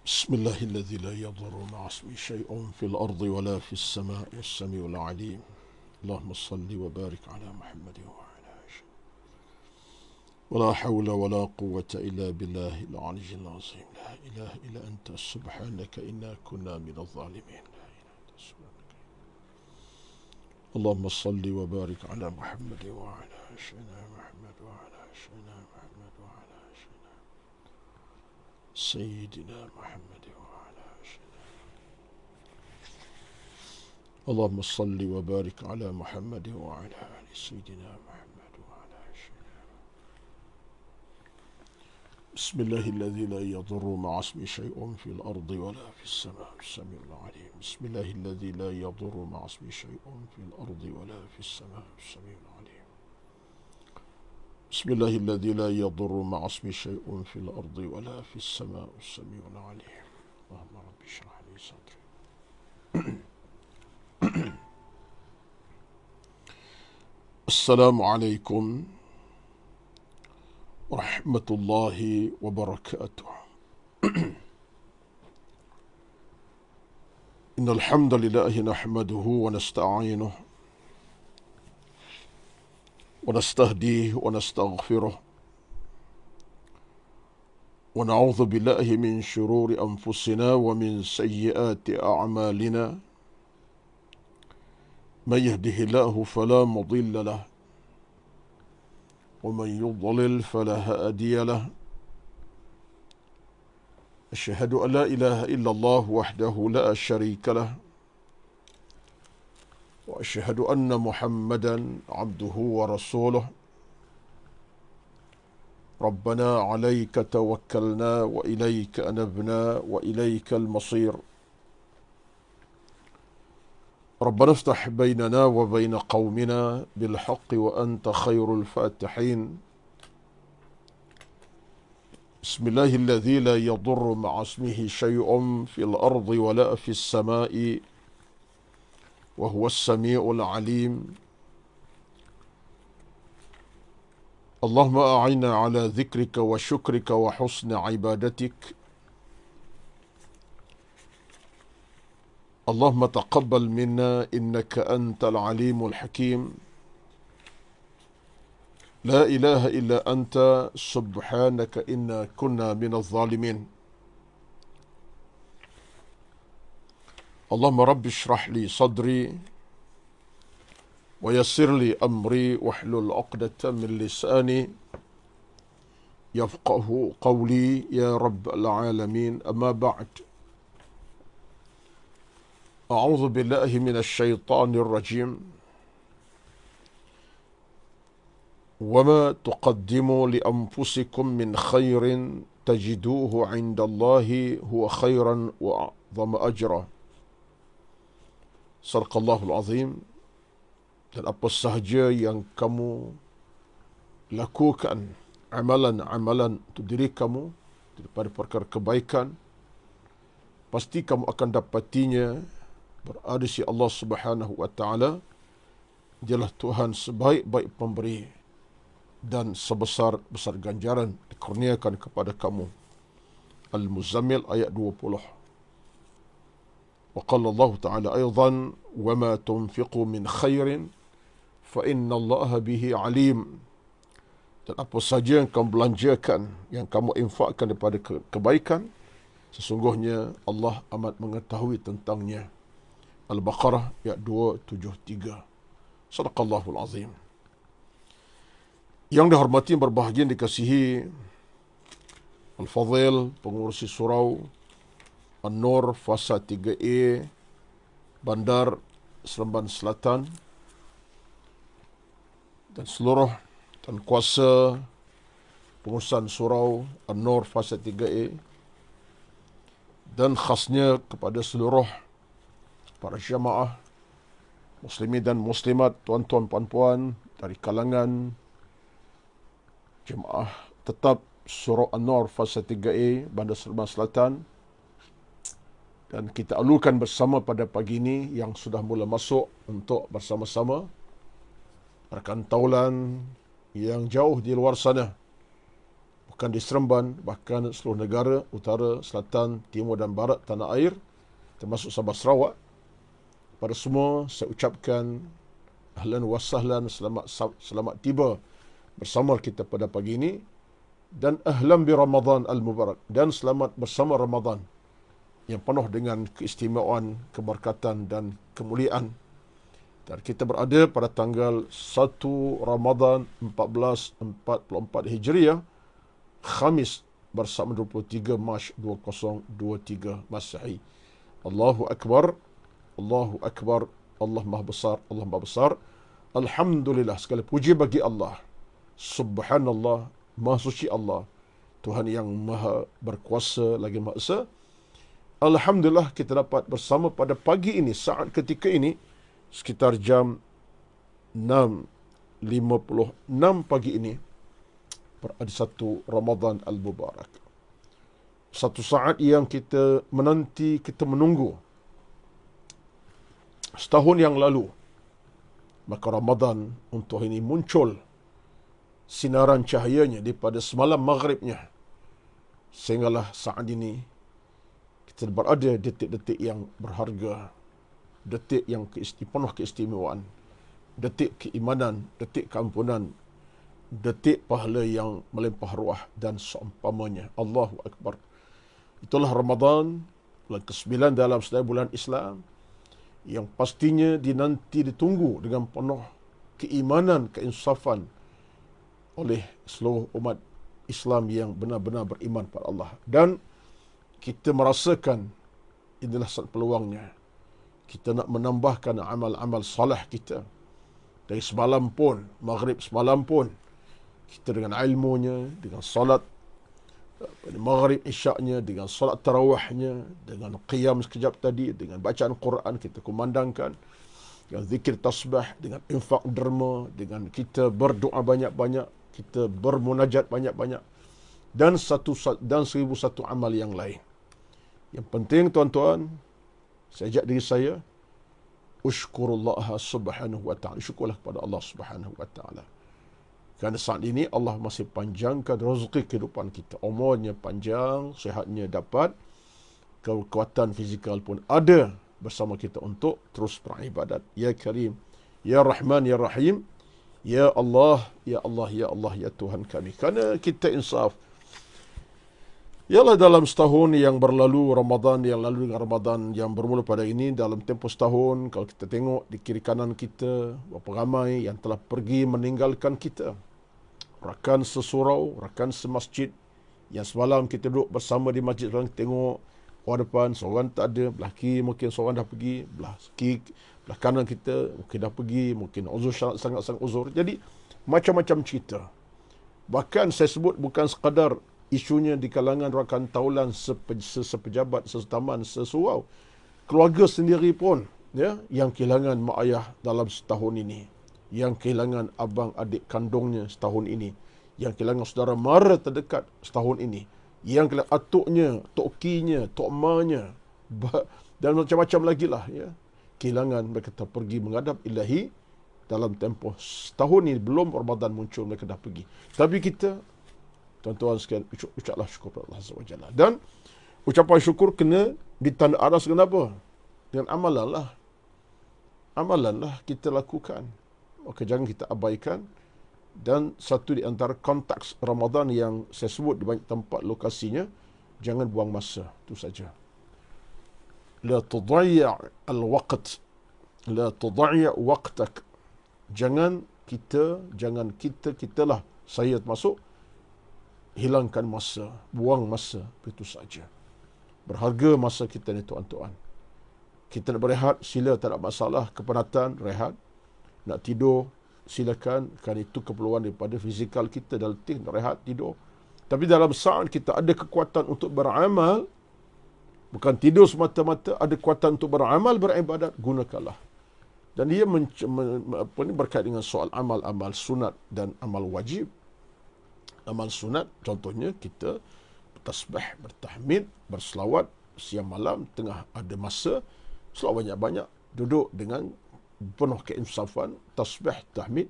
بسم الله الذي لا يضر مع اسمه شيء في الأرض ولا في السماء والسميع العليم. اللهم صل وبارك على محمد وعلى آله. ولا حول ولا قوة إلا بالله العلي العظيم. لا إله إلا أنت سبحانك إنا كنا من الظالمين. لا إله إلا أنت سبحانك. اللهم صل وبارك على محمد وعلى سيدنا محمد وعلى سيدنا محمد وعلى سيدنا محمد وعلى سيدنا. اللهم صل وبارك على محمد وعلى آل سيدنا محمد وعلى سيدنا. بسم الله الذي لا يضر مع اسمه شيء في الأرض ولا في السماء السميع العليم. بسم الله الذي لا يضر مع اسمه شيء في الأرض ولا في السماء السميع العليم. بسم الله الذي لا يضر مع اسمه شيء في الأرض ولا في السماء السميع العليم. اللهم رب اشرح لي صدري. السلام عليكم ورحمة الله وبركاته. إن الحمد لله نحمده ونستعينه ونستهديه ونستغفره ونعوذ بالله من شرور أنفسنا ومن سيئات أعمالنا. من يهده الله فلا مضل له ومن يضلل فلا هادي له. أشهد أن لا إله إلا الله وحده لا شريك له وأشهد أن محمدا عبده ورسوله. ربنا عليك توكلنا وإليك أنبنا وإليك المصير. ربنا افتح بيننا وبين قومنا بالحق وأنت خير الفاتحين. بسم الله الذي لا يضر مع اسمه شيء في الأرض ولا في السماء وهو السميع العليم. اللهم أعنا على ذكرك وشكرك وحسن عبادتك. اللهم تقبل منا إنك أنت العليم الحكيم. لا إله إلا أنت سبحانك إنا كنا من الظالمين. اللهم رب اشرح لي صدري ويسر لي أمري واحلل عقدة من لساني يفقه قولي يا رب العالمين. أما بعد، أعوذ بالله من الشيطان الرجيم. وما تقدموا لأنفسكم من خير تجدوه عند الله هو خيرا وأعظم أجرا. Sadaqallahul Azim. Dan apa sahaja yang kamu lakukan, amalan-amalan untuk diri kamu daripada perkara kebaikan, pasti kamu akan dapatinya berada si Allah Subhanahu wa taala. Dialah Tuhan sebaik-baik pemberi dan sebesar-besar ganjaran dikurniakan kepada kamu. Al-Muzammil ayat 20. Wa qala Allah Ta'ala aydan wa ma tunfiqu min khairin fa inna Allah bihi alim. Dan apa saja yang kamu belanjakan, yang kamu infakkan daripada kebaikan, sesungguhnya Allah amat mengetahui tentangnya. Al-Baqarah ayat 273. Sadaqallahul Azim. Yang dihormati, berbahagia, dikasihi Al-Fadhil, pengurusi surau An-Nur Fasa 3A Bandar Seremban Selatan, dan seluruh dan kuasa pengurusan surau An-Nur Fasa 3A, dan khasnya kepada seluruh para jamaah muslimin dan muslimat, tuan-tuan, puan-puan dari kalangan jemaah tetap surau An-Nur Fasa 3A Bandar Seremban Selatan. Dan kita alukan bersama pada pagi ini yang sudah mula masuk untuk bersama-sama rakan taulan yang jauh di luar sana, bahkan di Seremban, bahkan seluruh negara, utara, selatan, timur dan barat tanah air, termasuk Sabah Sarawak. Pada semua saya ucapkan ahlan wa sahlan, selamat tiba bersama kita pada pagi ini, dan ahlan bi Ramadan al-Mubarak, dan selamat bersama Ramadan yang penuh dengan keistimewaan, keberkatan dan kemuliaan. Dan kita berada pada tanggal 1 Ramadan 1444 Hijriah, Khamis, bersama 23 Mac 2023 Masehi. Allahu Akbar, Allahu Akbar, Allah Maha Besar, Allah Maha Besar. Alhamdulillah, segala puji bagi Allah. Subhanallah, Maha Suci Allah, Tuhan yang Maha Berkuasa lagi Maha Esa. Alhamdulillah kita dapat bersama pada pagi ini, saat ketika ini, sekitar jam 6.56 pagi ini, berada satu Ramadan Al-Mubarak. Satu saat yang kita menanti, kita menunggu. Setahun yang lalu, maka Ramadan untuk ini muncul sinaran cahayanya daripada semalam maghribnya. Sehinggalah saat ini kita berada detik-detik yang berharga, detik yang penuh keistimewaan, detik keimanan, detik keampunan, detik pahala yang melimpah ruah dan seumpamanya. Allahu Akbar. Itulah Ramadan, bulan ke-9 dalam sedaya bulan Islam, yang pastinya dinanti, ditunggu dengan penuh keimanan, keinsafan oleh seluruh umat Islam yang benar-benar beriman pada Allah. Dan kita merasakan inilah satu peluangnya. Kita nak menambahkan amal-amal salah kita. Dari semalam pun, maghrib semalam pun, kita dengan ilmunya, dengan salat maghrib isyaknya, dengan salat tarawihnya, dengan qiyam sekejap tadi, dengan bacaan Quran kita kumandangkan, dengan zikir tasbih, dengan infak derma, dengan kita berdoa banyak-banyak, kita bermunajat banyak-banyak, dan 1001 amal yang lain. Yang penting tuan-tuan, saya ajak diri saya, ushkurullaha subhanahu wa ta'ala, syukurlah kepada Allah subhanahu wa ta'ala. Kerana saat ini Allah masih panjangkan rezeki kehidupan kita. Umurnya panjang, sihatnya dapat, kekuatan fizikal pun ada bersama kita untuk terus beribadat. Ya Karim, Ya Rahman, Ya Rahim, Ya Allah, Ya Allah, Ya Allah, Ya Tuhan kami. Kerana kita insaf. Ialah dalam setahun yang berlalu, Ramadan yang lalu dengan Ramadan yang bermula pada ini, dalam tempoh setahun, kalau kita tengok di kiri kanan kita, berapa ramai yang telah pergi meninggalkan kita. Rakan sesurau, rakan semasjid, yang semalam kita duduk bersama di masjid, orang tengok orang depan, seorang tak ada, belah kiri mungkin seorang dah pergi, belah kanan kita mungkin dah pergi, mungkin uzur, sangat-sangat uzur. Jadi, macam-macam cerita. Bahkan saya sebut bukan sekadar isunya di kalangan rakan taulan, sepejabat, sesetaman, sesurau. Keluarga sendiri pun, ya, yang kehilangan mak ayah dalam setahun ini, yang kehilangan abang adik kandungnya setahun ini, yang kehilangan saudara mara terdekat setahun ini, yang kehilangan atuknya, tokinya, tokmanya, dan macam-macam lagi lah, ya. Kehilangan, mereka tak pergi menghadap ilahi dalam tempoh setahun ini, belum Ramadan muncul, mereka dah pergi. Tapi kita, tuan-tuan sekalian, ucaplah syukur kepada Allah SWT. Dan ucapan syukur kena ditanda aras dengan apa? Dengan amalan lah. Amalan lah kita lakukan. Maka jangan kita abaikan. Dan satu di antara konteks Ramadan yang saya sebut di banyak tempat lokasinya, jangan buang masa. Itu saja. La tudai' al-waqt. La tudai' waqtak. Jangan kita lah, saya termasuk, hilangkan masa, buang masa, begitu saja. Berharga masa kita ni tuan-tuan. Kita nak berehat, sila, tak ada masalah. Kepenatan, rehat. Nak tidur, silakan. Kerana itu keperluan daripada fizikal kita, dah letih, nak rehat, tidur. Tapi dalam saat kita ada kekuatan untuk beramal, bukan tidur semata-mata, ada kekuatan untuk beramal, beribadat, gunakanlah. Dan dia berkait dengan soal amal-amal sunat dan amal wajib. Amal sunat, contohnya kita bertasbih, bertahmid, berselawat, siang malam, tengah ada masa, selawat banyak-banyak, duduk dengan penuh keinsafan, tasbih, tahmid,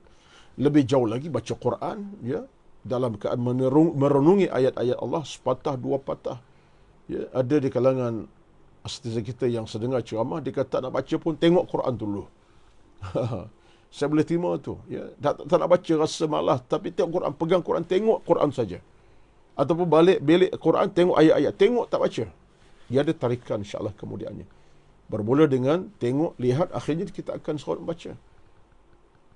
lebih jauh lagi baca Quran, ya, dalam keadaan merenungi ayat-ayat Allah sepatah dua patah. Ya, ada di kalangan asatiza kita yang sedengar ceramah, dia kata nak baca pun tengok Quran dulu. Saya boleh terima tu. Ya, tak nak baca rasa malas, tapi tengok Quran, pegang Quran, tengok Quran saja. Ataupun balik belik Quran, tengok ayat-ayat, tengok tak baca. Dia ada tarikan insya-Allah kemudiannya. Bermula dengan tengok, lihat, akhirnya kita akan seronok baca.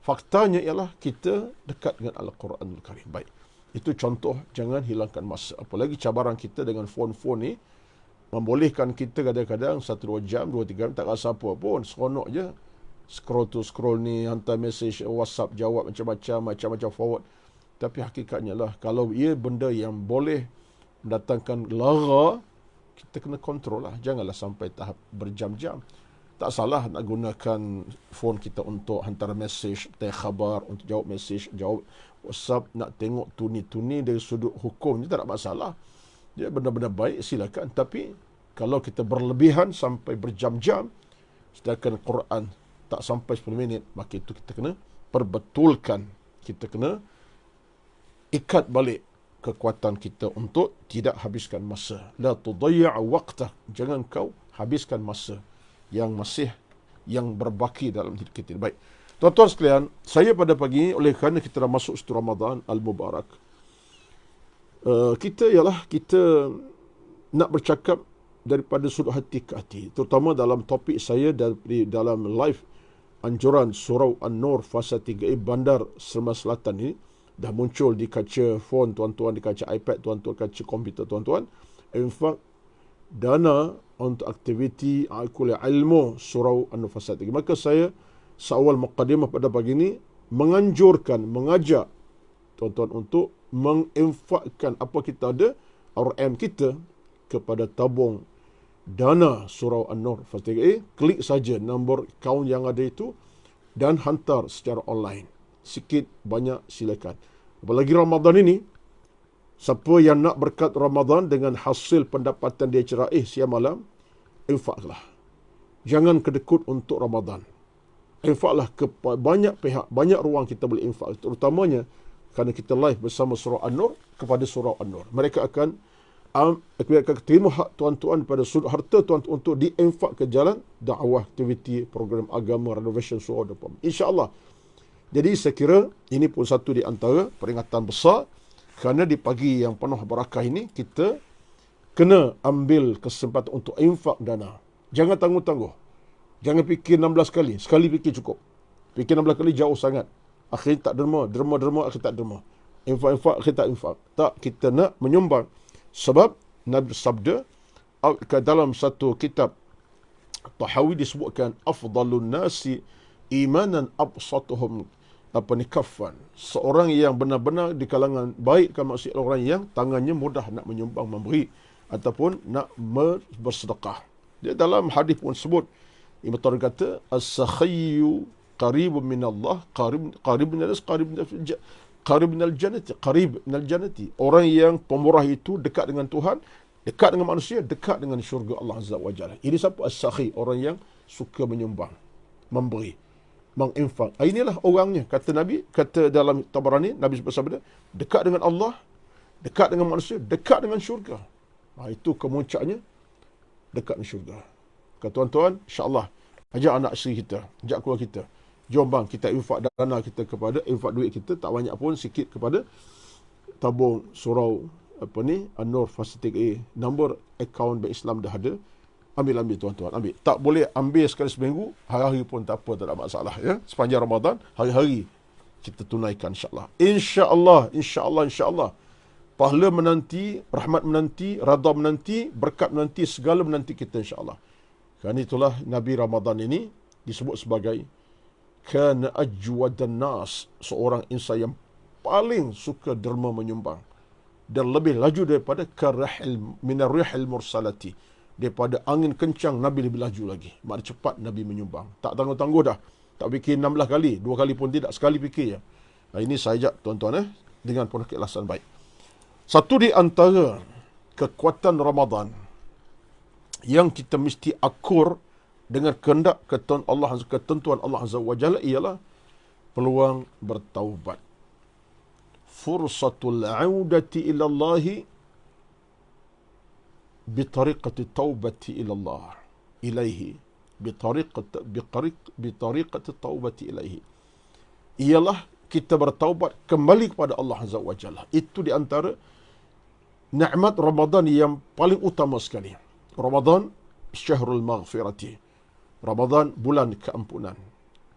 Faktanya ialah kita dekat dengan Al-Quranul Karim. Baik. Itu contoh, jangan hilangkan masa. Apalagi cabaran kita dengan phone-phone ni, membolehkan kita kadang-kadang 1-2 jam, 2-3 jam, tak rasa apa pun. Seronok je. Scroll to scroll ni, hantar mesej, WhatsApp, jawab macam-macam forward. Tapi hakikatnya lah, kalau ia benda yang boleh mendatangkan lara, kita kena kontrol lah. Janganlah sampai tahap berjam-jam. Tak salah nak gunakan phone kita untuk hantar mesej, tanya khabar, untuk jawab mesej, jawab WhatsApp, nak tengok tuni-tuni dari sudut hukum, tak ada masalah. Dia benda-benda baik, silakan. Tapi kalau kita berlebihan sampai berjam-jam, sedangkan Quran tak sampai 10 minit, maka itu kita kena perbetulkan. Kita kena ikat balik kekuatan kita untuk tidak habiskan masa. La tudayya' waqtah. Jangan kau habiskan masa yang berbaki dalam hidup kita. Baik. Tuan-tuan sekalian, saya pada pagi ini, oleh kerana kita dah masuk satu Ramadan Al-Mubarak, kita nak bercakap daripada sudut hati ke hati. Terutama dalam topik saya dalam live anjuran Surau An-Nur fasa 3A Bandar Seremban Selatan ini, dah muncul di kaca phone tuan-tuan, di kaca iPad tuan-tuan, kaca komputer tuan-tuan. Infak dana untuk aktiviti kuliah ilmu Surau An-Nur fasa 3. Maka saya seawal muqaddimah pada pagi ini mengajak tuan-tuan untuk menginfakkan apa kita ada, RM kita, kepada tabung dana Surau An-Nur fasa 3A. Klik saja nombor akaun yang ada itu dan hantar secara online. Sikit banyak silakan. Apalagi Ramadan ini, siapa yang nak berkat Ramadan dengan hasil pendapatan dia cerai siang malam, infaklah. Jangan kedekut untuk Ramadan. Infaklah ke banyak pihak, banyak ruang kita boleh infak. Terutamanya kerana kita live bersama Surau An-Nur kepada Surau An-Nur. Mereka akan terima hak tuan-tuan pada sudut harta tuan-tuan untuk diinfak ke jalan dakwah, aktiviti, program agama, renovation surau depan. InsyaAllah. Jadi saya kira ini pun satu di antara peringatan besar, kerana di pagi yang penuh barakah ini kita kena ambil kesempatan untuk infak dana. Jangan tangguh-tangguh. Jangan fikir 16 kali. Sekali fikir cukup. Fikir 16 kali jauh sangat. Akhirnya tak derma, akhirnya tak derma. Infak, akhirnya tak infak. Tak, kita nak menyumbang. Sebab Nabi bersabda dalam satu kitab Tahawi disebutkan afdalun nasi imanan absatuhum kaffan. Seorang yang benar-benar di kalangan baik kan, maksud orang yang tangannya mudah nak menyumbang, memberi ataupun nak bersedekah. Dia dalam hadis pun sebut, Imam Tabari kata as-sakhiyyu qaribun min Allah, qarib min al-rizq, qarib minal jannati. Orang yang pemurah itu dekat dengan Tuhan, dekat dengan manusia, dekat dengan syurga Allah Azza wa Jalla. Ini siapa? As-sakhi, orang yang suka menyumbang, memberi, menginfak. Inilah orangnya, kata Nabi, kata dalam Tabarani, Nabi bersabda, dekat dengan Allah, dekat dengan manusia, dekat dengan syurga. Itu kemuncaknya, dekat dengan syurga. Kata tuan-tuan, insya-Allah, ajak anak isteri kita, ajak keluarga kita, jom bang, kita infak dana kita kepada, infak duit kita, tak banyak pun, sikit kepada tabung surau An-Nur Facilitate A. Nombor akaun Bank Islam dah ada. Ambil tuan-tuan, ambil. Tak boleh ambil sekali seminggu, hari-hari pun tak apa, tak ada masalah. Ya? Sepanjang Ramadan, hari-hari kita tunaikan insya-Allah. Insya-Allah. Pahala menanti, rahmat menanti, redha menanti, berkat menanti, segala menanti kita insya-Allah. Kerana itulah Nabi Ramadan ini disebut sebagai kana ajwadan nas, seorang insan yang paling suka derma menyumbang dan lebih laju daripada karahil minarrihil mursalati, daripada angin kencang Nabi lebih laju lagi. Maknanya cepat Nabi menyumbang, tak tangguh-tangguh dah, tak fikir 16 kali, 2 kali pun tidak, sekali fikir je. Ini saya ajak tuan-tuan dengan penuh keikhlasan. Baik, satu di antara kekuatan Ramadan yang kita mesti akur dengan kehendak ketentuan Allah Azza wa Jalla ialah peluang bertaubat. fursatul audati ila Allah bitariqati taubati ila Allah ilaihi bitariqati taubati ilaihi. Ialah kita bertaubat kembali kepada Allah Azza wa Jalla. Itu di antara nikmat Ramadan yang paling utama sekali. Ramadan syahrul maghfirati. Ramadan bulan keampunan.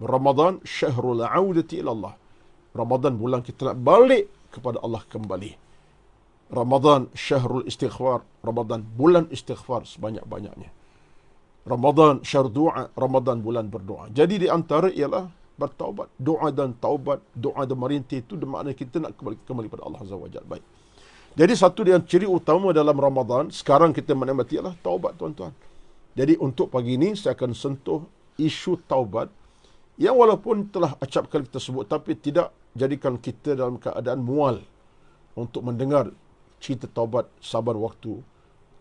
Ramadan syahrul audati ila Allah. Ramadan bulan kita nak balik kepada Allah kembali. Ramadan syahrul istighfar. Ramadan bulan istighfar sebanyak-banyaknya. Ramadan syahr doa. Ramadan bulan berdoa. Jadi di antara ialah bertaubat. Doa dan taubat, doa dan merintih itu makna kita nak kembali kepada Allah Azza wa Jalla. Baik. Jadi satu yang ciri utama dalam Ramadan, sekarang kita menikmati ialah taubat, tuan-tuan. Jadi untuk pagi ini saya akan sentuh isu taubat yang walaupun telah acap kali kita sebut, tapi tidak jadikan kita dalam keadaan mual untuk mendengar cerita taubat sabar waktu.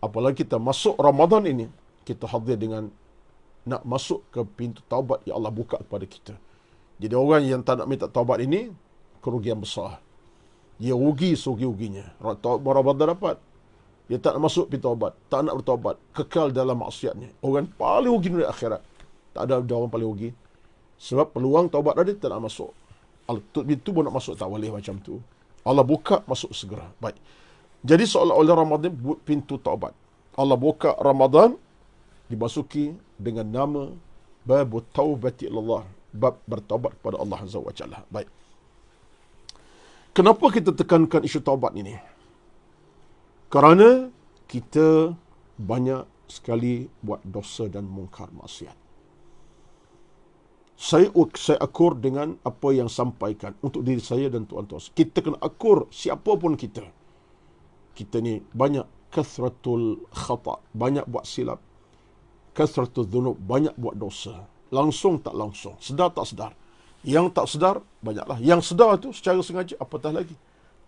Apalagi kita masuk Ramadan ini, kita hadir dengan nak masuk ke pintu taubat yang Allah buka kepada kita. Jadi orang yang tak nak minta taubat ini, kerugian besar. Dia rugi serugi-ruginya. Ramadan dapat, dia tak nak masuk pintu taubat, tak nak bertaubat, kekal dalam maksiatnya. Orang paling rugi dunia akhirat. Tak ada orang paling rugi. Sebab peluang taubat ada, tak nak masuk. Pintu pun nak masuk, tak boleh macam tu. Allah buka, masuk segera. Baik. Jadi seolah-olah Ramadan pintu taubat. Allah buka Ramadan, dimasuki dengan nama Bab Taubati Allah. Bab bertaubat kepada Allah Azza wa Jalla. Baik. Kenapa kita tekankan isu taubat ini? Kerana kita banyak sekali buat dosa dan mungkar maksiat. Saya akur dengan apa yang sampaikan untuk diri saya dan tuan-tuan. Kita kena akur siapa pun kita. Kita ni banyak kathratul khata', banyak buat silap. Kathratul dhunub, banyak buat dosa. Langsung tak langsung, sedar tak sedar. Yang tak sedar, banyaklah. Yang sedar tu secara sengaja, apatah lagi.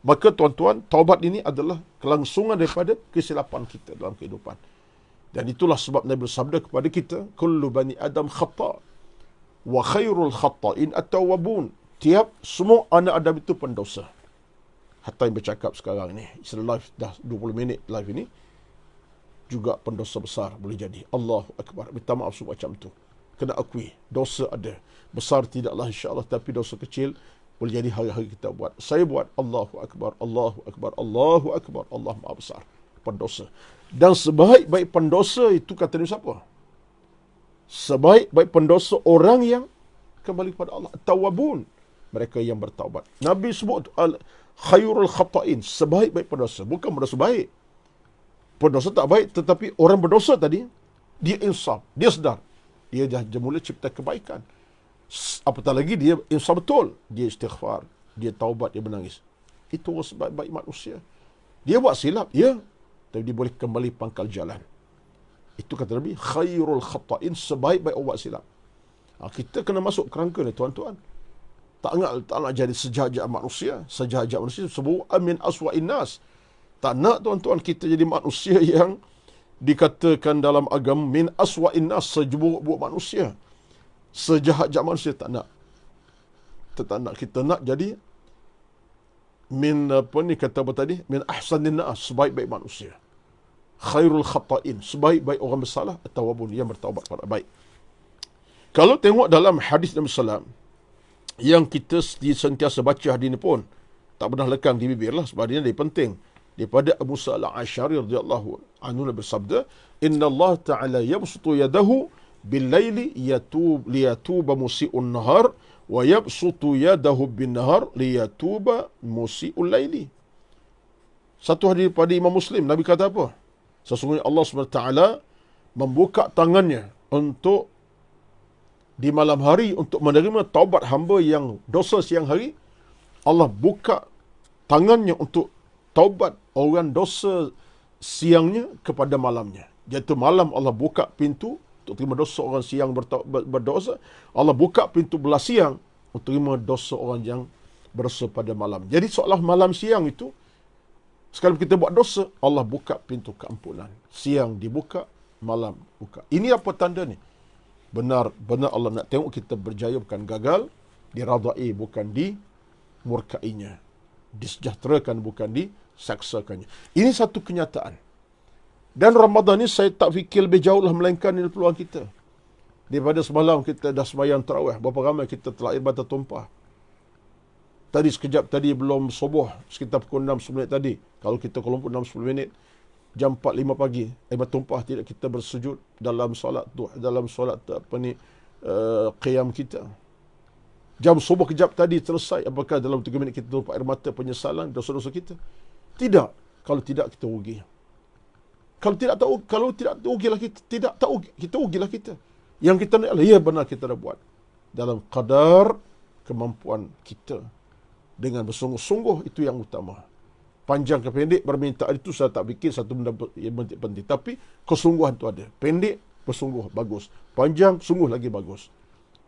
Maka tuan-tuan, taubat ini adalah kelangsungan daripada kesilapan kita dalam kehidupan. Dan itulah sebab Nabi bersabda kepada kita, kullu bani Adam khata' wa khairul khata'in at-tawwabun. Tiap semua anak Adam itu pendosa. Hatta yang bercakap sekarang ni, live dah 20 minit live ini, juga pendosa besar boleh jadi. Allahu Akbar. Minta maaf semua macam tu. Kena akui, dosa ada. Besar tidaklah insya-Allah, tapi dosa kecil boleh jadi hari-hari kita buat. Saya buat. Allahu Akbar, Allahu Akbar, Allahu Akbar. Allah Maha Besar. Pendosa. Dan sebaik-baik pendosa itu kata Nabi siapa? Sebaik-baik pendosa orang yang kembali kepada Allah. Tawabun. Mereka yang bertaubat. Nabi sebut khairul khata'in. Sebaik-baik pendosa. Bukan pendosa baik. Pendosa tak baik, tetapi orang berdosa tadi, dia insaf. Dia sedar. Dia dah mula cipta kebaikan. Apatah lagi dia insaf betul. Dia istighfar. Dia taubat. Dia menangis. Itu orang sebaik-baik manusia. Dia buat silap. Ya. Tapi dia boleh kembali pangkal jalan. Itu kata Nabi. Khairul khata'in. Sebaik-baik orang buat silap. Kita kena masuk kerangka ni tuan-tuan. Tak nak jadi sejahat-jahat manusia. Sejahat-jahat manusia. Sebuah min aswa'in nas. Tak nak tuan-tuan kita jadi manusia yang dikatakan dalam agama min aswa'in nas, seburuk-buruk manusia. Sejahat-jahat manusia tak nak. Tak nak. Kita nak jadi min apa ni kata apa tadi? Min ahsanin nas, sebaik-baik manusia. Khairul khata'in, sebaik-baik orang bersalah atau wabun yang bertaubat kepada baik. Kalau tengok dalam hadis Nabi sallam yang kita sentiasa baca hadis ini pun tak pernah lekang di bibir lah, sebab dia lebih penting. Daripada Abu Musa al-Asy'ari radhiyallahu anhu bersabda, "Inna Allah Ta'ala yabsutu yadahu bil-laili liyatuba musii'un nahar wa yabsutu yadahu bin-nahar liyatuba musii'ul laili." Satu hadis pada Imam Muslim, Nabi kata apa? Sesungguhnya Allah SWT membuka tangannya untuk di malam hari untuk menerima taubat hamba yang dosa siang hari. Allah buka tangannya untuk taubat orang dosa siangnya kepada malamnya. Iaitu malam Allah buka pintu untuk terima dosa orang siang berdosa. Allah buka pintu belah siang untuk terima dosa orang yang berdosa pada malam. Jadi seolah malam siang itu, sekali kita buat dosa, Allah buka pintu keampunan. Siang dibuka, malam buka. Ini apa tanda ni? Benar Allah nak tengok kita berjaya, bukan gagal. Diradai, bukan dimurkainya. disejahterakan, bukan disaksakannya. Ini satu kenyataan. Dan Ramadan ni saya tak fikir lebih jauh lah, melainkan ini peluang kita. Daripada semalam kita dah sembahyang tarawih, berapa ramai kita telah air mata tumpah. Tadi sekejap tadi belum subuh, sekitar pukul 6 10 minit tadi. Kalau kita kelompok 6 10 minit, jam 4 5 pagi, air mata tumpah tidak kita bersujud dalam solat qiyam kita. Jam subuh kejap tadi selesai, apakah dalam 3 minit kita tumpah air mata penyesalan dosa-dosa kita? Tidak. Kalau tidak, kita rugi. Kalau tidak rugilah kita. Tidak tahu, kita rugilah kita. Yang kita nak, ya benar kita dah buat dalam kadar kemampuan kita. Dengan bersungguh-sungguh, itu yang utama. Panjang ke pendek permintaan itu saya tak fikir satu benda yang penting. Tapi kesungguhan itu ada. Pendek, bersungguh, bagus. Panjang, sungguh lagi bagus.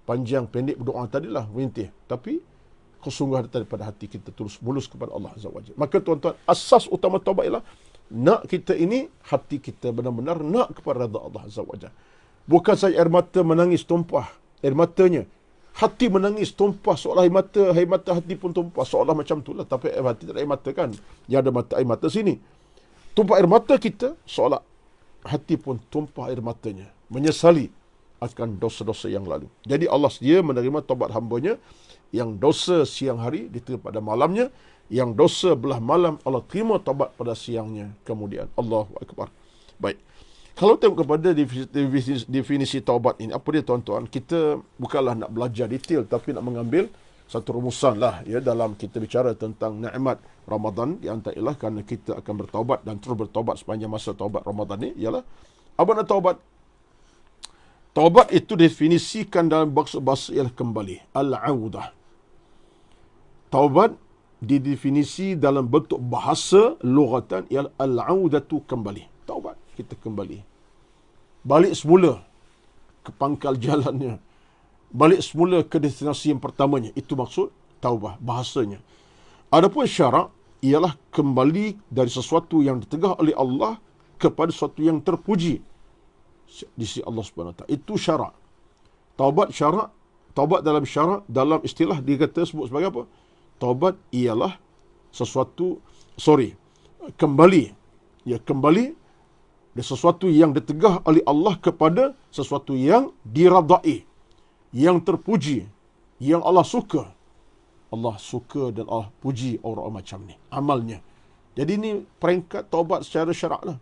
Panjang, pendek, berdoa tadilah merintih. Tapi kesungguhan daripada hati kita terus mulus kepada Allah Azza wa Jalla. Maka tuan-tuan, asas utama taubat ialah nak kita ini, hati kita benar-benar nak kepada redha Allah Azza wa Jalla. Bukan saja air mata menangis tumpah, air matanya. Hati menangis tumpah, seolah air mata hati pun tumpah. Seolah macam itulah. Tapi air hati tak ada air mata kan. Yang ada air mata sini. Tumpah air mata kita, seolah hati pun tumpah air matanya. Menyesali akan dosa-dosa yang lalu. Jadi Allah sedia menerima taubat hamba-Nya. Yang dosa siang hari diterima pada malamnya. Yang dosa belah malam Allah terima taubat pada siangnya kemudian. Allahu Akbar. Baik. Kalau tengok kepada definisi taubat ini, apa dia tuan-tuan? Kita bukanlah nak belajar detail, tapi nak mengambil satu rumusan lah, ya, dalam kita bicara tentang nikmat Ramadan. Di antara ialah kerana kita akan bertaubat dan terus bertaubat sepanjang masa taubat Ramadan ni, ialah apa nak taubat? Taubat itu definisikan dalam bahasa ialah kembali. Al-audah. Taubat didefinisi dalam bentuk bahasa lughatan ialah al-audatu, kembali. Taubat, kita kembali. Balik semula ke pangkal jalannya. Balik semula ke destinasi yang pertamanya. Itu maksud taubah, bahasanya. Adapun syarak ialah kembali dari sesuatu yang ditegah oleh Allah kepada sesuatu yang terpuji di sisi Allah Subhanahu Wa Taala. Itu syarak. Taubat syarak, taubat dalam syarak, dalam istilah dikata sebut sebagai apa? Taubat ialah sesuatu, kembali. Ya, kembali dari sesuatu yang ditegah oleh Allah kepada sesuatu yang diradai, yang terpuji, yang Allah suka. Allah suka dan Allah puji orang macam ni, amalnya. Jadi ini peringkat taubat secara syarak lah.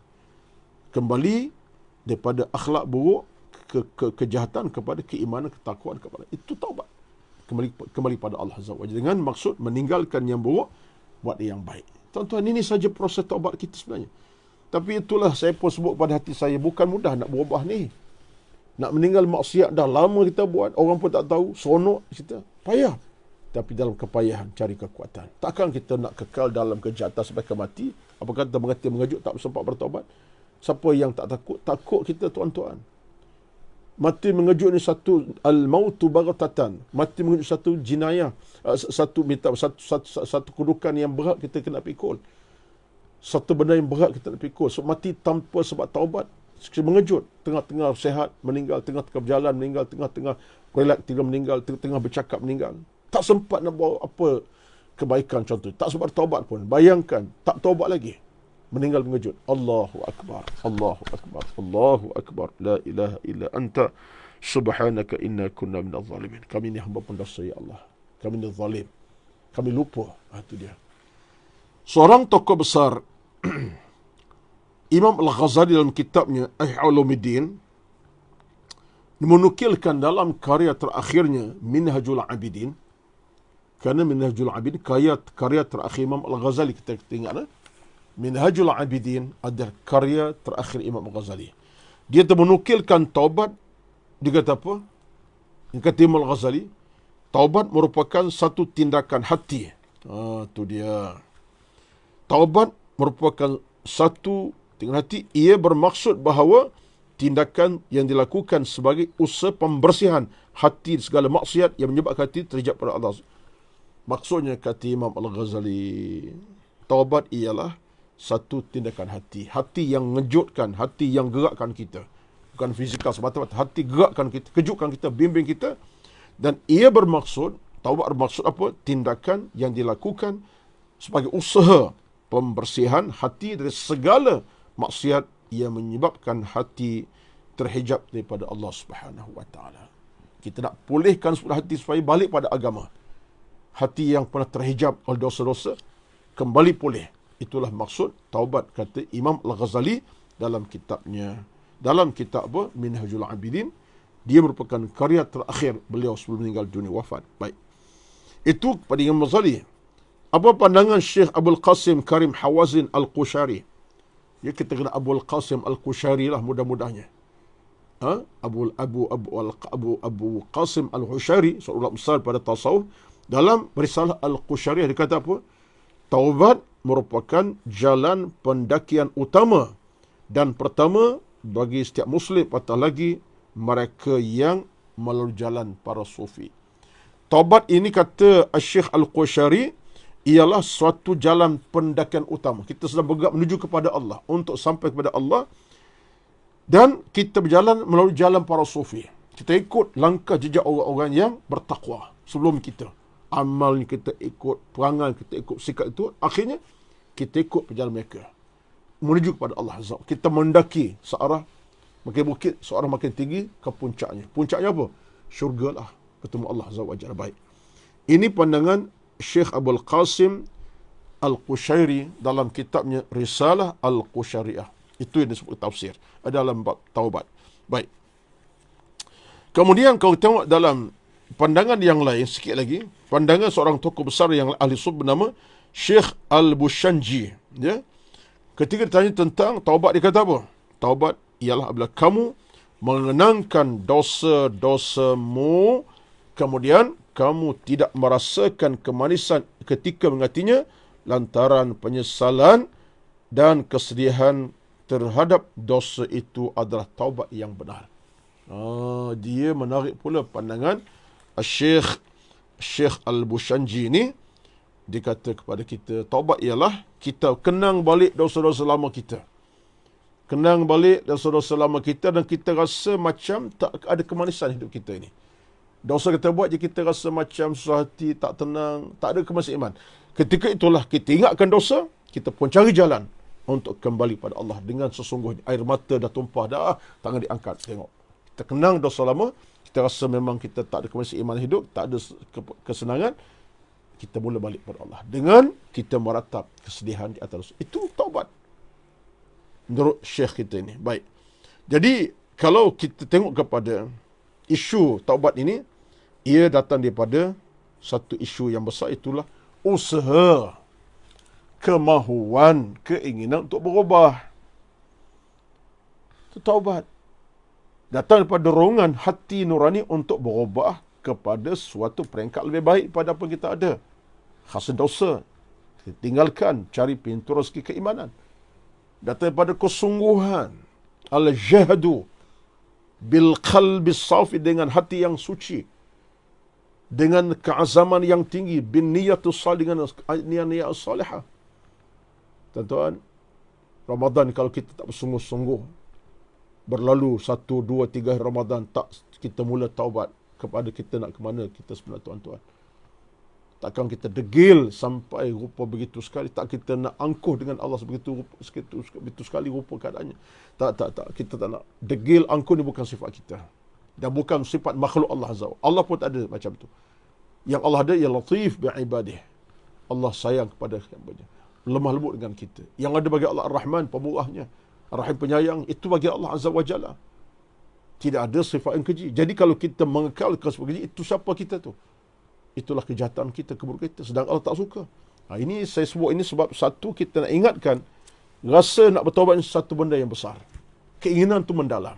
Kembali daripada akhlak buruk, ke kejahatan kepada keimanan, ketakwaan kepada. Itu taubat. Kembali pada Allah Azza wa Jalla dengan maksud meninggalkan yang buruk, buat yang baik. Tuan-tuan, ini saja proses taubat kita sebenarnya. Tapi itulah saya pun sebut pada hati saya, bukan mudah nak berubah ni. Nak meninggal maksiat dah lama kita buat, orang pun tak tahu, seronok kita, payah. Tapi dalam kepayahan cari kekuatan. Takkan kita nak kekal dalam kejahatan sampai ke mati? Apa kata mengerti mengejut tak sempat bertaubat? Siapa yang tak takut? Takut kita, tuan-tuan. Mati mengejut ni satu al-mautu baghtatan. Mati mengejut satu jinayah, satu kedudukan yang berat kita kena pikul. Satu benda yang berat kita nak pikul. So, mati tanpa sebab taubat, mengejut. Tengah-tengah sehat meninggal, tengah-tengah berjalan meninggal, tengah-tengah relax tidur meninggal, tengah-tengah bercakap meninggal. Tak sempat nak bawa apa kebaikan contoh. Tak sempat taubat pun. Bayangkan, tak taubat lagi. Meninggal mengejut. Allahu Akbar. Allahu Akbar. Allahu Akbar. La ilaha illa anta subhanaka inna kunna minadh zalimin. Kami ni hamba pendosa, ya Allah. Kami ni zalim. Kami lupa. Itu dia. Seorang tokoh besar, Imam Al-Ghazali dalam kitabnya Ihya Ulumuddin, menukilkan dalam karya terakhirnya Minhajul Abidin. Kerana Minhajul Abidin karya terakhir Imam Al-Ghazali, kita ingat, Minhajul Abidin adalah karya terakhir Imam Al-Ghazali. Dia menukilkan taubat. Dia kata apa? Dia kata Imam Al-Ghazali, taubat merupakan satu tindakan hati. Itu dia. Taubat merupakan satu tindakan hati. Ia bermaksud bahawa tindakan yang dilakukan sebagai usaha pembersihan hati segala maksiat yang menyebabkan hati terhijab pada Allah. Maksudnya, kata Imam Al-Ghazali, taubat ialah satu tindakan hati. Hati yang mengejutkan, hati yang gerakkan kita. Bukan fizikal semata-mata. Hati gerakkan kita, kejutkan kita, bimbing kita. Dan ia bermaksud, taubat bermaksud apa? Tindakan yang dilakukan sebagai usaha pembersihan hati dari segala maksiat yang menyebabkan hati terhijab daripada Allah Subhanahu wa taala. Kita nak pulihkan hati supaya balik pada agama. Hati yang pernah terhijab oleh dosa-dosa kembali pulih. Itulah maksud taubat, kata Imam Al-Ghazali dalam kitabnya. Dalam kitab Minhajul Abidin, dia merupakan karya terakhir beliau sebelum meninggal dunia, wafat. Baik. Itu kepada Imam Ghazali. Apa pandangan Syekh Abdul Qasim Karim Hawazin Al-Qushari? Ya, kita kena Abdul Qasim Al-Qushari lah mudah-mudahnya. Abu Qasim Al-Qushari, seorang ulama besar pada tasawuf, dalam risalah Al-Qushari dia kata apa? Taubat merupakan jalan pendakian utama dan pertama bagi setiap Muslim, apatah lagi mereka yang melalui jalan para sufi. Taubat ini, kata Syekh Al-Qushari, ialah suatu jalan pendakian utama. Kita sedang bergerak menuju kepada Allah, untuk sampai kepada Allah, dan kita berjalan melalui jalan para sufi. Kita ikut langkah jejak orang-orang yang bertakwa sebelum kita. Amalnya kita ikut, perangai kita ikut, sikap itu, akhirnya kita ikut perjalanan mereka menuju kepada Allah Azza. Kita mendaki searah makin bukit, seorang makin tinggi ke puncaknya. Puncaknya apa? Syurga lah, ketemu Allah Azza wa Jalla. Baik. Ini pandangan Syekh Abdul Qasim Al-Qushayri dalam kitabnya Risalah Al-Qusyariyah. Itu yang disebut tafsir dalam bab taubat. Baik. Kemudian kalau tengok dalam pandangan yang lain sikit lagi, pandangan seorang tokoh besar yang ahli sunnah bernama Syekh Al-Bushanji, ya. Ketika ditanya tentang taubat, dia kata apa? Taubat ialah apabila kamu mengenangkan dosa-dosamu, kemudian kamu tidak merasakan kemanisan ketika mengingatinya, lantaran penyesalan dan kesedihan terhadap dosa itu adalah taubat yang benar. Dia menarik pula pandangan Syekh Al-Bushanji ini. Dia kata kepada kita, taubat ialah kita kenang balik dosa-dosa lama kita. Kenang balik dosa-dosa lama kita dan kita rasa macam tak ada kemanisan hidup kita ini. Dosa kita buat je kita rasa macam susah hati, tak tenang, tak ada kemanisan iman. Ketika itulah kita ingatkan dosa, kita pun cari jalan untuk kembali pada Allah dengan sesungguhnya. Air mata dah tumpah dah, tangan diangkat, tengok. Kita kenang dosa lama, kita rasa memang kita tak ada kemanisan iman hidup, tak ada kesenangan, kita mula balik pada Allah dengan kita meratap kesedihan di atas. Itu taubat menurut syekh kita ini. Baik. Jadi kalau kita tengok kepada isu taubat ini, ia datang daripada satu isu yang besar, itulah usaha, kemahuan, keinginan untuk berubah. Itu taubat. Datang daripada dorongan hati nurani untuk berubah kepada suatu peringkat lebih baik pada apa kita ada. Khas dosa, kita tinggalkan, cari pintu rezeki keimanan. Datang daripada kesungguhan, al-jahdu bil qalbi safi, dengan hati yang suci, dengan keazaman yang tinggi, bin niyatus salih, dengan niat salihah. Tuan-tuan, Ramadan kalau kita tak bersungguh-sungguh, berlalu 1, 2, 3 Ramadan, tak kita mula taubat kepada kita nak ke mana kita sebenarnya, tuan-tuan. Takkan kita degil sampai rupa begitu sekali, tak kita nak angkuh dengan Allah begitu sekali rupa keadaannya. Tak. Kita tak nak. Degil, angkuh ni bukan sifat kita. Dan bukan sifat makhluk Allah Azza. Allah pun tak ada macam tu. Yang Allah ada, ya latif bi'ibadih. Allah sayang kepada hamba-Nya. Lemah lembut dengan kita. Yang ada bagi Allah Ar-Rahman, pemurahnya. Ar-Rahim, penyayang. Itu bagi Allah Azza wa Jalla. Tidak ada sifat yang keji. Jadi kalau kita mengekalkan sifat keji, itu siapa kita tu? Itulah kejahatan kita, keburukan kita. Sedang Allah tak suka. Ini saya sebut ini sebab satu, kita nak ingatkan, rasa nak bertaubat ini satu benda yang besar. Keinginan tu mendalam.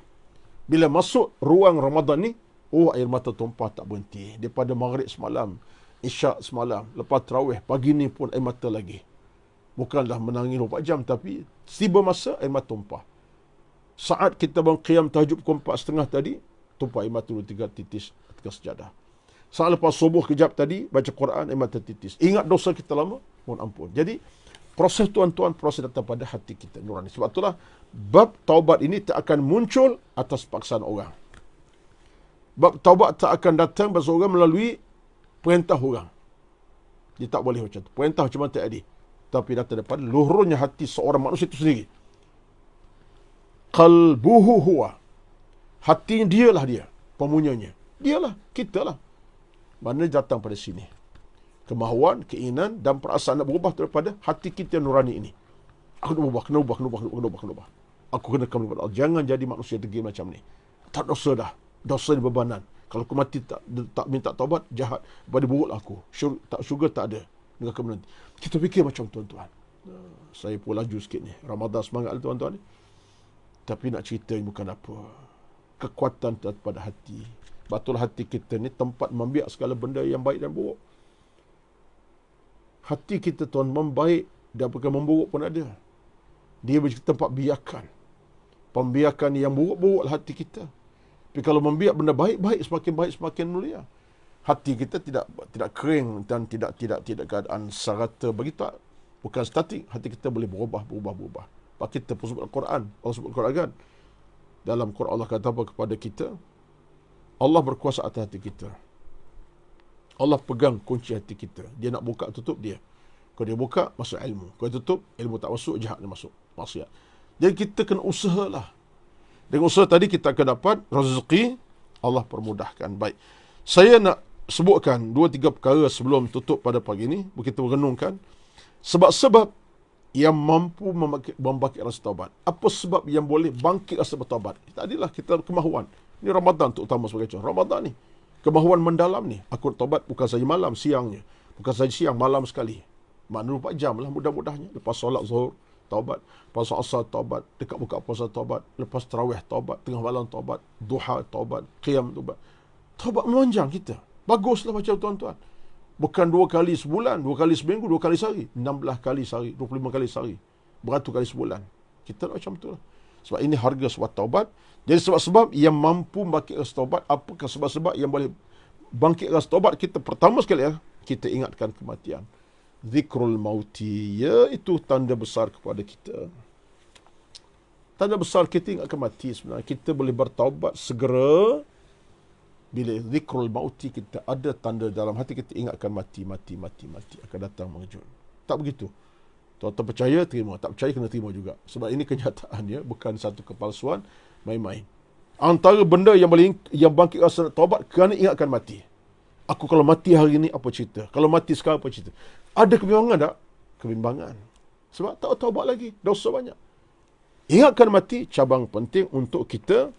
Bila masuk ruang Ramadan ni, air mata tumpah tak berhenti. Daripada maghrib semalam, isyak semalam, lepas tarawih, pagi ni pun air mata lagi. Bukanlah menangis 24 jam, tapi tiba masa air mata tumpah. Saat kita bangun qiyam tahajud pukul 4:30 tadi, tumpah air mata 2-3 titis atas sejadah. Saat lepas subuh kejap tadi, baca Quran, air mata titis. Ingat dosa kita lama, mohon ampun. Jadi, proses tuan-tuan, proses datang pada hati kita nurani. Sebab itulah, bab taubat ini tak akan muncul atas paksaan orang. Bab taubat tak akan datang pada orang melalui perintah orang. Dia tak boleh macam tu. Perintah macam mana tak ada. Tapi datang daripada luhurnya hati seorang manusia itu sendiri. Qalbuhu huwa. Hatinya dialah dia. Pemunyanya. Dialah. Kita lah. Mana datang pada sini. Kemahuan, keinginan dan perasaan nak berubah daripada hati kita nurani ini. Aku nak berubah, kena ubah. Aku kena kembali kepada Allah. Jangan jadi manusia degil macam ni. Tak dosa dah. Dosa ni bebanan. Kalau aku mati tak minta taubat, jahat. Pada buruk aku. Syurga tak ada. Neraka menanti. Kita fikir macam tuan-tuan. Saya pun laju sikit ni. Ramadan semangat lah tuan-tuan ni. Tapi nak cerita ni bukan apa. Kekuatan pada hati. Betul hati kita ni tempat membiak segala benda yang baik dan buruk. Hati kita tuan membaik dan bukan memburuk pun ada. Dia menjadi tempat biakan. Pembiakan yang buruk-buruk hati kita. Tapi kalau membiak benda baik, semakin mulia. Hati kita tidak kering dan tidak keadaan serata begitu. Bukan statik. Hati kita boleh berubah. Maka kita pun sebut Al-Quran. Allah sebut Al-Quran kan. Dalam Quran Allah kata apa kepada kita? Allah berkuasa atas hati kita. Allah pegang kunci hati kita. Dia nak buka tutup dia. Kalau dia buka, masuk ilmu. Kalau tutup, ilmu tak masuk, jahat dia masuk. Maksiat. Jadi kita kena usahalah. Dengan usaha tadi kita akan dapat rezeki. Allah permudahkan. Baik. Saya nak sebutkan 2-3 perkara sebelum tutup pada pagi ini. Kita merenungkan. Sebab-sebab yang mampu membangkit rasa taubat. Apa sebab yang boleh bangkit rasa bertaubat? Tadilah kita kemahuan. Ini Ramadan terutama sebagai contoh. Ramadan ni. Kemahuan mendalam ni. Aku taubat bukan saja malam, siangnya. Bukan saja siang, malam sekali. Maknanya 24 jam lah mudah-mudahnya. Lepas solat zuhur, taubat. Lepas asar, taubat. Dekat buka puasa, taubat. Lepas tarawih, taubat. Tengah malam, taubat. Duha, taubat. Qiyam, taubat. Taubat memanjang kita. Baguslah macam tuan-tuan. Bukan 2 kali sebulan, 2 kali seminggu, 2 kali sehari. 16 kali sehari, 25 kali sehari. Beratus kali sebulan. Kita nak macam tu lah. Sebab ini harga sebuah taubat. Jadi sebab-sebab yang mampu bangkit rasa taubat, apakah sebab-sebab yang boleh bangkit rasa taubat kita? Pertama sekali ya, kita ingatkan kematian. Zikrul mauti, iaitu tanda besar kepada kita. Tanda besar kita ingatkan mati sebenarnya. Kita boleh bertaubat segera bila zikrul mauti kita ada tanda dalam hati kita ingatkan mati akan datang mengejut. Tak begitu. Tuan-tuan percaya, terima. Tak percaya, kena terima juga. Sebab ini kenyataan ya, bukan satu kepalsuan, main-main. Antara benda yang bangkit rasa taubat kerana ingatkan mati. Aku kalau mati hari ini, apa cerita? Kalau mati sekarang, apa cerita? Ada kebimbangan tak? Kebimbangan. Sebab tak taubat lagi. Dosa banyak. Ingatkan mati, cabang penting untuk kita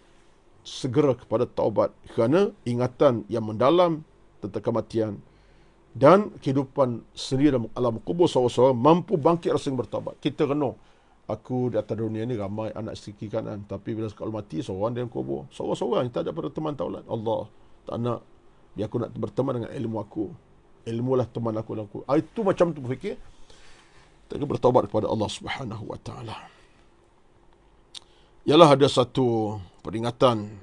segera kepada taubat. Kerana ingatan yang mendalam tentang kematian dan kehidupan sendiri dalam alam kubur seorang-seorang mampu bangkit rasa bertaubat. Kita renung. Aku di atas dunia ni ramai anak isteri kiri kanan. Tapi bila kalau mati, seorang dalam kubur. Seorang-seorang yang tak ada berteman taulat. Allah tak nak. Biar aku nak berteman dengan ilmu aku. Ilmulah teman aku. Itu macam tu berfikir. Kita akan bertaubat kepada Allah Subhanahu Wa Taala. Ialah ada satu peringatan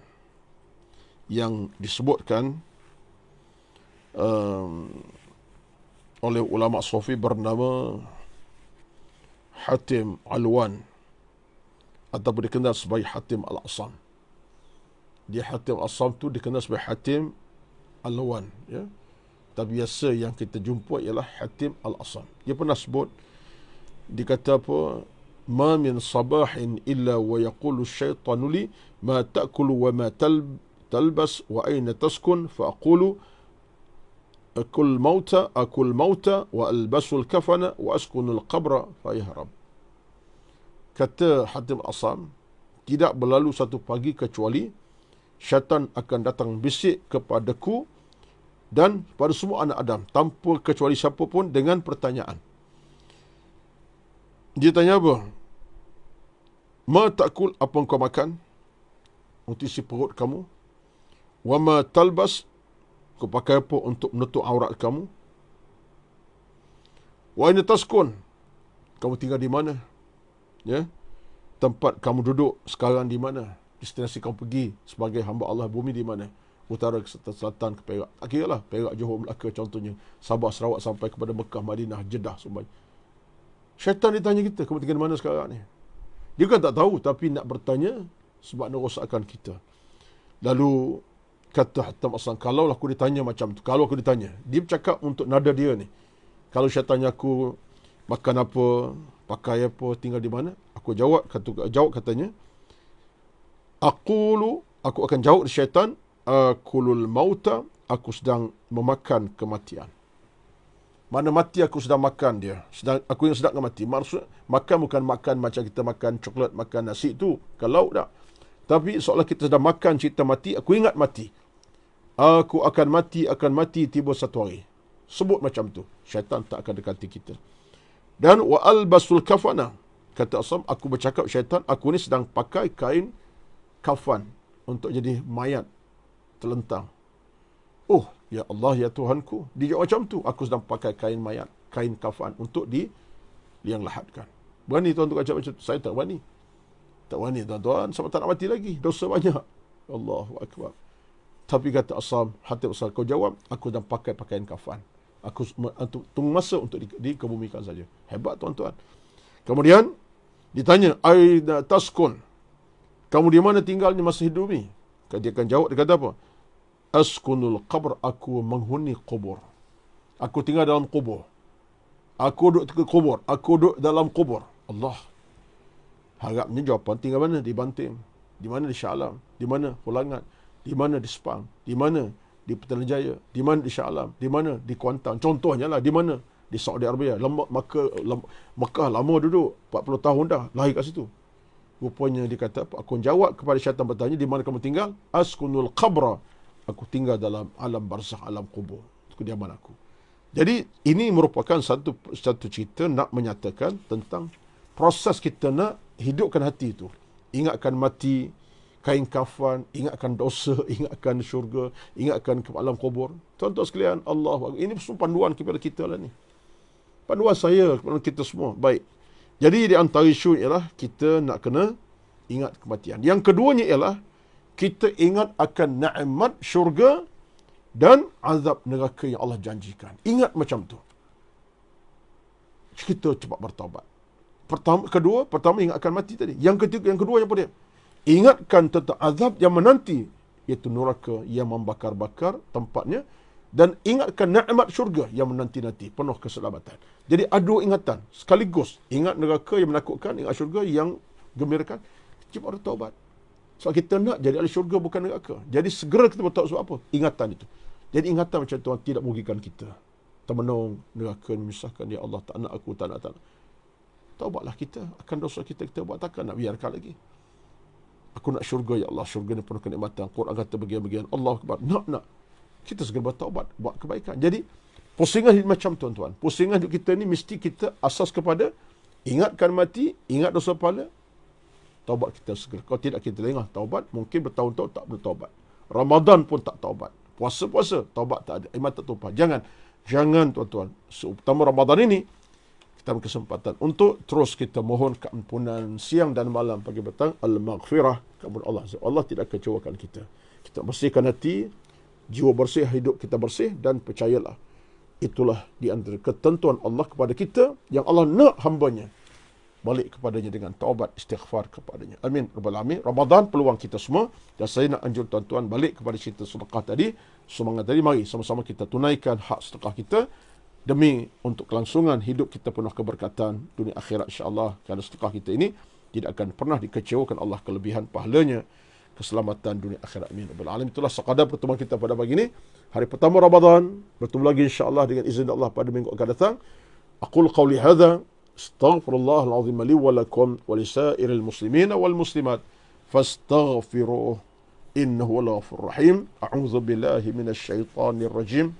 yang disebutkan oleh ulama Sufi bernama Hatim Alwan ataupun dikenal sebagai Hatim Al-Asam. Dia Hatim Al-Asam tu dikenal sebagai Hatim Alwan, ya. Tapi biasa yang kita jumpa ialah Hatim Al-Asam. Dia pernah sebut, dia kata apa? Ma min sabahin illa wa yaqulu syaitanu li ma ta'kulu wa ma talbas wa aina taskun fa aqulu akul mauta wa albasul kafana wa askunul qabra fa yahrab. Kata Hatim Asam, tidak berlalu satu pagi kecuali syaitan akan datang bisik kepadaku dan pada semua anak Adam tanpa kecuali siapa pun dengan pertanyaan. Dia tanya apa? Ma ta'kul, apa engkau makan untuk isi perut kamu? Wa ma talbas, kau pakai apa untuk menutup aurat kamu? Wa aina taskun, kamu tinggal di mana? Ya, tempat kamu duduk sekarang di mana? Destinasi kamu pergi sebagai hamba Allah bumi di mana? Utara ke selatan ke Perak. Tak kira lah, Perak, Johor, Melaka contohnya. Sabah, Sarawak sampai kepada Mekah, Madinah, Jeddah semua. Syaitan ditanya kita, kamu tinggal di mana sekarang ni? Dia kan tak tahu, tapi nak bertanya sebab nak rosakkan kita. Lalu kata Hatim Asam, kalau aku ditanya macam tu, kalau aku ditanya, dia bercakap untuk nada dia ni. Kalau syaitan tanya aku makan apa, pakai apa, tinggal di mana, aku jawab katanya, aku akan jawab di syaitan, akulul mauta, aku sedang memakan kematian. Mana mati aku sedang makan dia. Aku yang sedang mati. Maksud makan bukan makan macam kita makan coklat, makan nasi tu. Kalau tak. Tapi seolah kita sedang makan cerita mati, aku ingat mati. Aku akan mati tiba satu hari. Sebut macam tu. Syaitan tak akan dekati kita. Dan wa albasul kafana. Kata Asam, aku bercakap syaitan, aku ni sedang pakai kain kafan untuk jadi mayat terlentang. Oh, ya Allah, ya Tuhanku. Dia jawab macam tu. Aku sedang pakai kain mayat, kain kafan untuk liang lahatkan. Berani tuan untuk cakap macam tu? Saya tak berani. Tak berani tuan-tuan. Sebab tak nak mati lagi. Dosa banyak. Allahu Akbar. Tapi kata Asam, hati Asam, kau jawab, aku sedang pakai pakaian kafan. Aku tunggu masa untuk dikebumikan saja. Hebat tuan-tuan. Kemudian, ditanya, Aina taskun. Kamu di mana tinggalnya masa hidup ni? Dia akan jawab, dia kata apa? Askunul qabr, aku menghuni kubur. Aku tinggal dalam kubur. Aku duduk ke kubur. Aku duduk dalam kubur. Allah. Harapnya jawapan tinggal mana? Di Banting. Di mana? Di Shah Alam. Di mana? Pulangan. Di mana? Di Sepang. Di mana? Di Putrajaya. Di mana? Di Shah Alam. Di mana? Di Kuantan. Contohnya lah. Di mana? Di Saudi Arabia. Mekah lama duduk. 40 tahun dah. Lahir kat situ. Rupanya dia kata, aku jawab kepada syaitan bertanya, di mana kamu tinggal? Askunul qabra. Aku tinggal dalam alam barzakh, alam kubur. Itu kediaman aku. Jadi, ini merupakan satu cerita nak menyatakan tentang proses kita nak hidupkan hati itu. Ingatkan mati, kain kafan, ingatkan dosa, ingatkan syurga, ingatkan ke alam kubur. Tuan-tuan sekalian, Allah, ini semua panduan kepada kita lah ni. Panduan saya kepada kita semua. Baik. Jadi, di antara isu ialah kita nak kena ingat kematian. Yang keduanya ialah kita ingat akan nikmat syurga dan azab neraka yang Allah janjikan. Ingat macam tu. Kita cepat bertaubat. Pertama ingat akan mati tadi. Yang kedua apa dia? Ingatkan tentang azab yang menanti, iaitu neraka yang membakar-bakar tempatnya, dan ingatkan nikmat syurga yang menanti-nanti penuh keselamatan. Jadi ada dua ingatan sekaligus. Ingat neraka yang menakutkan, ingat syurga yang gembirakan. Cepat bertaubat. Sebab kita nak jadi ahli syurga bukan neraka. Jadi segera kita bertaubat sebab apa? Ingatan itu. Jadi ingatan macam Tuhan tidak merugikan kita. Termenung, neraka memisahkan. Ya Allah, tak nak aku, tak nak. Taubatlah kita. Akan dosa kita buat, takkan nak biarkan lagi. Aku nak syurga, ya Allah. Syurga ni penuh kenikmatan. Quran kata bagian-bagian. Allah Akbar. Nak. Kita segera bertaubat, buat kebaikan. Jadi, pusingan hidup macam tuan-tuan. Pusingan hidup kita ni mesti kita asas kepada ingatkan mati, ingat dosa pahala, taubat kita segera. Kalau tidak kita lengah taubat, mungkin bertahun-tahun tak bertaubat. Ramadan pun tak taubat. Puasa-puasa, taubat tak ada. Iman tak tumpah. Jangan tuan-tuan. Terutama Ramadan ini, kita ambil kesempatan untuk terus kita mohon keampunan siang dan malam, pagi petang, al-maghfirah kepada Allah. Allah tidak kecewakan kita. Kita bersihkan hati, jiwa bersih, hidup kita bersih, dan percayalah, itulah di antara ketentuan Allah kepada kita, yang Allah nak hambanya balik kepadanya dengan taubat, istighfar kepadanya. Amin. Rabbal alamin. Ramadan peluang kita semua, dan saya nak anjur tuan-tuan balik kepada cerita sedekah tadi, semangat tadi. Mari sama-sama kita tunaikan hak sedekah kita demi untuk kelangsungan hidup kita penuh keberkatan dunia akhirat, insya-Allah. Kerana sedekah kita ini tidak akan pernah dikecewakan Allah kelebihan pahalanya, keselamatan dunia akhirat. Amin. Rabbal alamin. Itulah sekadar pertemuan kita pada pagi ini. Hari pertama Ramadan. Bertemu lagi insya-Allah dengan izin Allah pada minggu akan datang. Aqul qawli hadza astaghfirullahal azim li wa lakum wa lisairil muslimina wal muslimat fastaghfiruhu innahu huwal ghafurur rahim. A'udzu billahi minasy syaithanir rajim.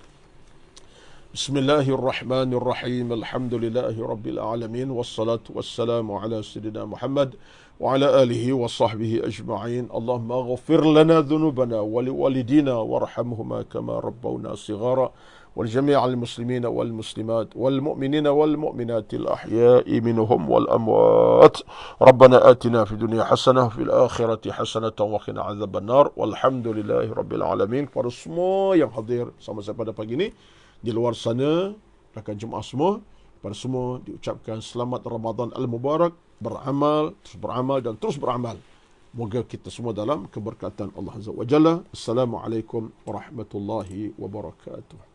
Bismillahirrahmanirrahim. Alhamdulillahi rabbil alamin, wassalatu wassalamu ala sayyidina Muhammad wa ala alihi wa sahbihi ajma'in. Allahumma ighfir lana dhunubana wa liwalidina warhamhuma kama rabbawna shighara. والجميع المسلمين والمسلمات والمؤمنين والمؤمنات الأحياء منهم والأموات. ربنا آتنا في الدنيا حسنة وفي الآخرة حسنة وقنا عذاب النار. والحمد لله رب العالمين. Para semua yang hadir sama saya pada pagi ini di luar sana, rakan jemaah semua, para semua diucapkan selamat Ramadan al-Mubarak. Beramal dan terus beramal. Moga kita semua dalam keberkatan Allah Azza wa Jalla. Assalamualaikum warahmatullahi wabarakatuh.